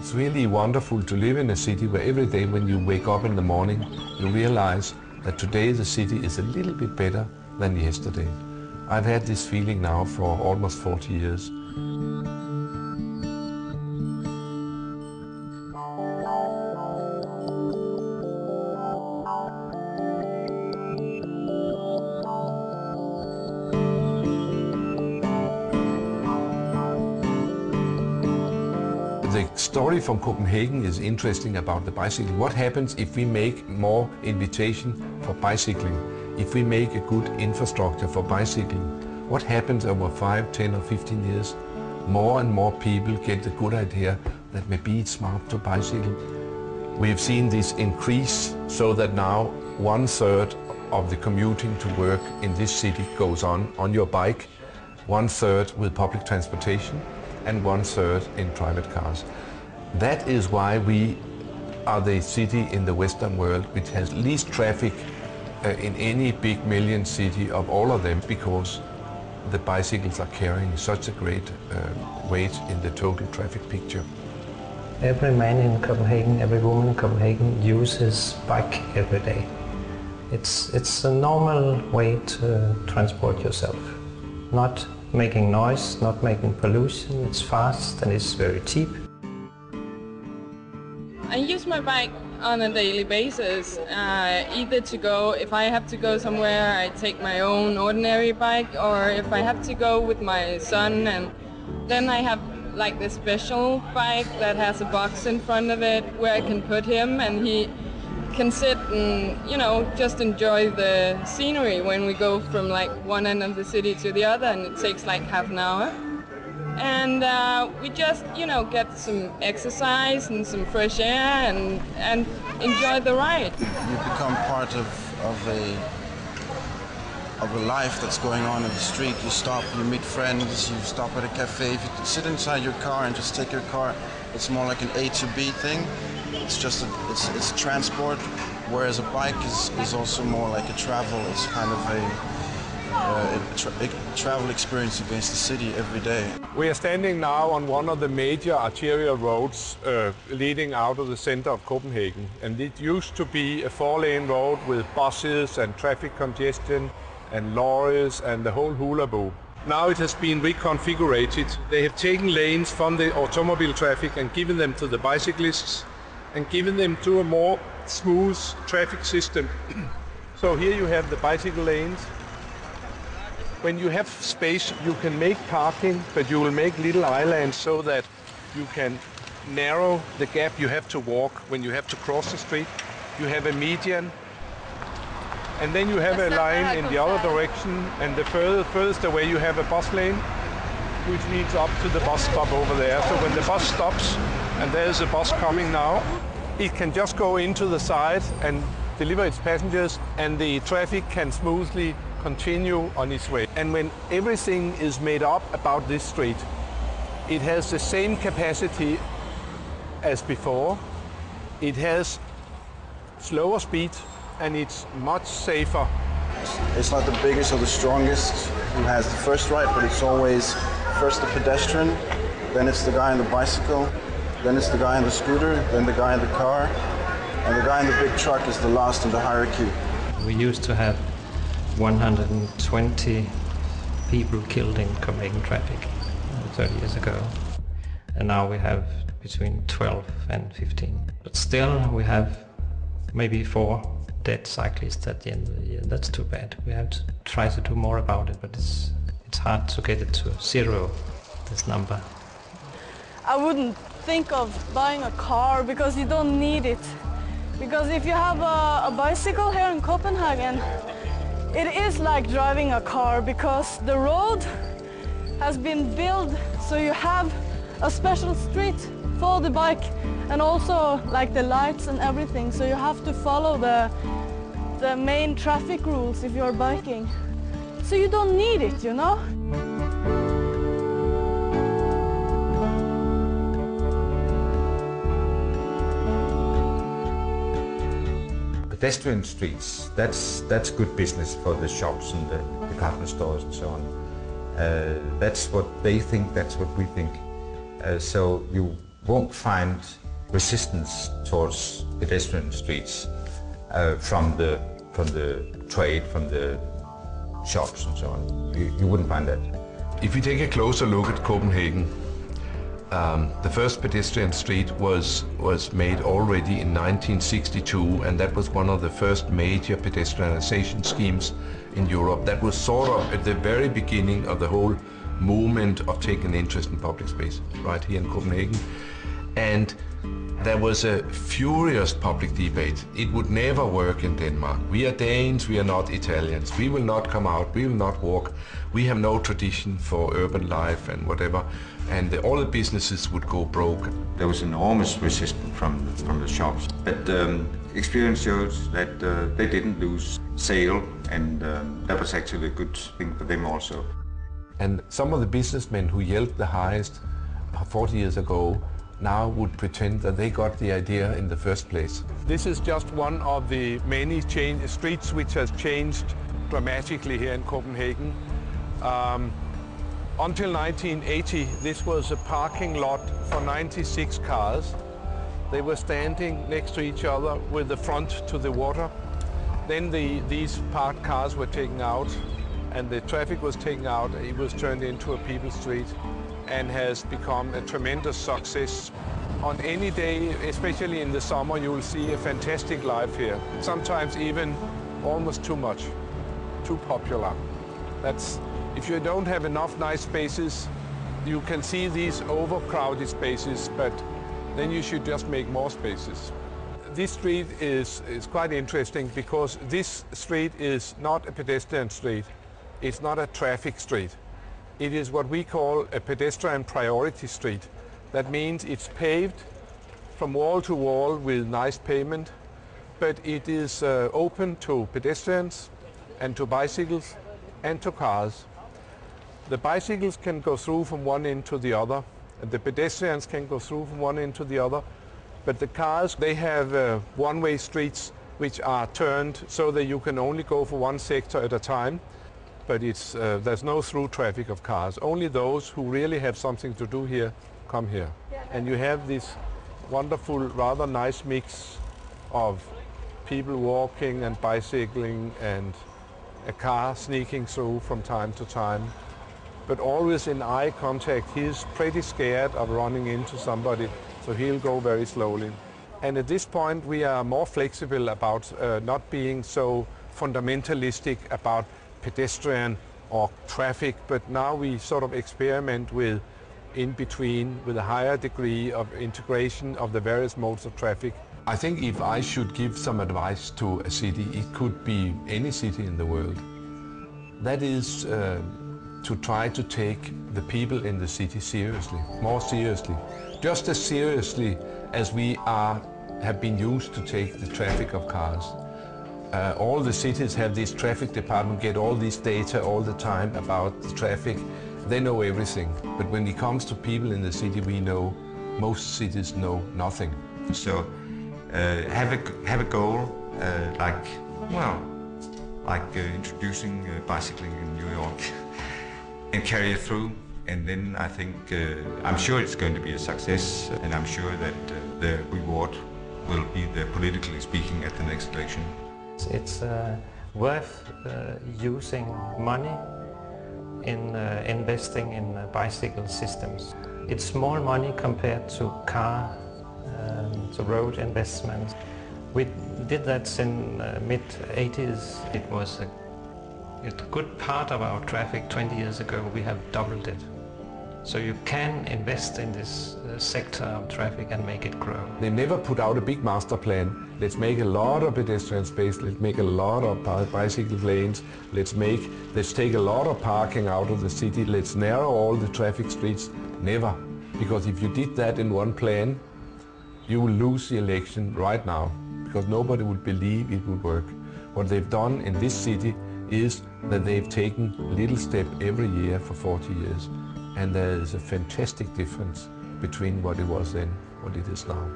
It's really wonderful to live in a city where every day when you wake up in the morning, you realize that today the city is a little bit better than yesterday. I've had this feeling now for almost 40 years. The story from Copenhagen is interesting about the bicycle. What happens if we make more invitation for bicycling? If we make a good infrastructure for bicycling? What happens over 5, 10 or 15 years? More and more people get the good idea that maybe it's smart to bicycle. We've seen this increase so that now 1/3 of the commuting to work in this city goes on your bike, 1/3 with public transportation, and 1/3 in private cars. That is why we are the city in the Western world which has least traffic in any big million city of all of them, because the bicycles are carrying such a great weight in the total traffic picture. Every man in Copenhagen, every woman in Copenhagen uses bike every day. It's a normal way to transport yourself. Not making noise, not making pollution, it's fast and it's very cheap. I use my bike on a daily basis, either to go, if I have to go somewhere, I take my own ordinary bike, or if I have to go with my son, and then I have like this special bike that has a box in front of it where I can put him and he can sit and, you know, just enjoy the scenery when we go from like one end of the city to the other, and it takes like half an hour. And we just, you know, get some exercise and some fresh air and enjoy the ride. You become part of a life that's going on in the street. You stop, you meet friends, you stop at a cafe. If you sit inside your car and just take your car, it's more like an A to B thing. It's just it's transport, whereas a bike is also more like a travel. It's kind of a travel experience against the city every day. We are standing now on one of the major arterial roads leading out of the center of Copenhagen. And it used to be a 4-lane road with buses and traffic congestion and lorries and the whole hula boo. Now it has been reconfigured. They have taken lanes from the automobile traffic and given them to the bicyclists and given them to a more smooth traffic system. So here you have the bicycle lanes. When you have space, you can make parking, but you will make little islands so that you can narrow the gap you have to walk when you have to cross the street. You have a median, and then you have a line in the other direction, and the furthest away you have a bus lane, which leads up to the bus stop over there. So when the bus stops, and there's a bus coming now, it can just go into the side and deliver its passengers, and the traffic can smoothly continue on its way. And when everything is made up about this street, it has the same capacity as before. It has slower speed and it's much safer. It's not the biggest or the strongest who has the first right, but it's always first the pedestrian, then it's the guy on the bicycle, then it's the guy on the scooter, then the guy in the car, and the guy in the big truck is the last in the hierarchy. We used to have 120 people killed in Copenhagen traffic 30 years ago, and now we have between 12 and 15. But still we have maybe 4 dead cyclists at the end of the year. That's too bad. We have to try to do more about it, but it's hard to get it to 0, this number. I wouldn't think of buying a car because you don't need it. Because if you have a bicycle here in Copenhagen, it is like driving a car, because the road has been built so you have a special street for the bike, and also like the lights and everything, so you have to follow the main traffic rules if you're biking. So you don't need it, you know? Pedestrian streets, that's good business for the shops and the department stores and so on. That's what they think, that's what we think. So you won't find resistance towards pedestrian streets from the trade, from the shops and so on. You wouldn't find that. If you take a closer look at Copenhagen, the first pedestrian street was made already in 1962, and that was one of the first major pedestrianization schemes in Europe. That was sort of at the very beginning of the whole movement of taking interest in public space, right here in Copenhagen. And there was a furious public debate. It would never work in Denmark. We are Danes, we are not Italians. We will not come out, we will not walk. We have no tradition for urban life and whatever. And all the businesses would go broke. There was enormous resistance from the shops. But experience shows that they didn't lose sale, and that was actually a good thing for them also. And some of the businessmen who yelled the highest 40 years ago now would pretend that they got the idea in the first place. This is just one of the many streets which has changed dramatically here in Copenhagen. Until 1980, this was a parking lot for 96 cars. They were standing next to each other with the front to the water. Then these parked cars were taken out and the traffic was taken out. It was turned into a people's street and has become a tremendous success. On any day, especially in the summer, you will see a fantastic life here. Sometimes even almost too much, too popular. If you don't have enough nice spaces, you can see these overcrowded spaces, but then you should just make more spaces. This street is quite interesting because this street is not a pedestrian street. It's not a traffic street. It is what we call a pedestrian priority street. That means it's paved from wall to wall with nice pavement, but it is open to pedestrians and to bicycles and to cars. The bicycles can go through from one end to the other, and the pedestrians can go through from one end to the other, but the cars, they have one-way streets which are turned so that you can only go for one sector at a time. But there's no through traffic of cars. Only those who really have something to do here come here. And you have this wonderful, rather nice mix of people walking and bicycling and a car sneaking through from time to time. But always in eye contact. He's pretty scared of running into somebody, so he'll go very slowly. And at this point we are more flexible about not being so fundamentalistic about pedestrian or traffic, but now we sort of experiment with in between, with a higher degree of integration of the various modes of traffic. I think if I should give some advice to a city, it could be any city in the world. That is to try to take the people in the city seriously, more seriously, just as seriously as we have been used to take the traffic of cars. All the cities have this traffic department, get all this data all the time about the traffic. They know everything. But when it comes to people in the city, we know most cities know nothing. So have a goal like introducing bicycling in New York and carry it through. And then I think, I'm sure it's going to be a success, and I'm sure that the reward will be the politically speaking at the next election. It's worth using money in investing in bicycle systems. It's small money compared to car, to road investments. We did that in mid-80s. It was a good part of our traffic 20 years ago. We have doubled it. So you can invest in this sector of traffic and make it grow. They never put out a big master plan. Let's make a lot of pedestrian space, let's make a lot of bicycle lanes, let's take a lot of parking out of the city, let's narrow all the traffic streets. Never. Because if you did that in one plan, you will lose the election right now, because nobody would believe it would work. What they've done in this city is that they've taken a little step every year for 40 years. And there is a fantastic difference between what it was then, what it is now.